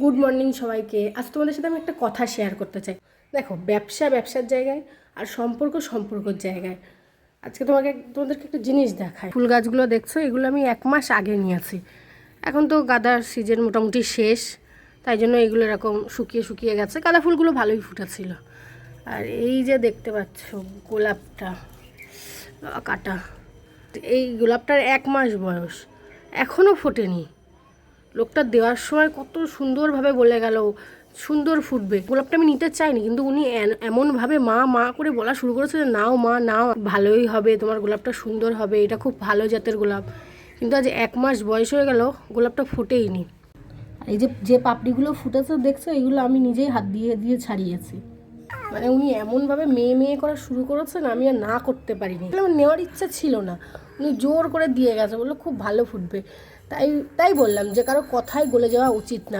Good morning সবাইকে। আজ তোমাদের সাথে আমি একটা কথা শেয়ার করতে চাই। দেখো, ব্যবসার জায়গায় আর সম্পর্কর জায়গায়। আজকে তোমাদেরকে একটা জিনিস দেখায়। ফুল গাছগুলো দেখছো, এগুলো আমি 1 মাস আগে নিয়েছি। এখন তো গাঁদার সিজন মোটামুটি শেষ, তাই জন্য এগুলো এরকম শুকিয়ে গেছে। গাঁদা ফুলগুলো ভালোই ফুটেছিল। আর এই যে দেখতে পাচ্ছ গোলাপটা কাটা, এই গোলাপটার 1 মাস বয়স, এখনও ফোটেনি। লোকটা দেওয়ার সময় কত সুন্দরভাবে বলে গেল সুন্দর ফুটবে। গোলাপটা আমি নিতে চাইনি, কিন্তু উনি এমনভাবে মা করে বলা শুরু করেছে যে নাও মা নাও, ভালোই হবে, তোমার গোলাপটা সুন্দর হবে, এটা খুব ভালো জাতের গোলাপ। কিন্তু আজ 1 মাস বয়স হয়ে গেল, গোলাপটা ফুটেইনি। আর এই যে পাপড়িগুলো ফুটেছে দেখছো, এগুলো আমি নিজেই হাত দিয়ে ছাড়িয়েছি। মানে উনি এমনভাবে মেয়ে করা শুরু করেছেন, আমি আর না করতে পারিনি। আমার নেওয়ার ইচ্ছা ছিল না, উনি জোর করে দিয়ে গেছে, বললো খুব ভালো ফুটবে। তাই বললাম যে কারো কথাই গলে যাওয়া উচিত না।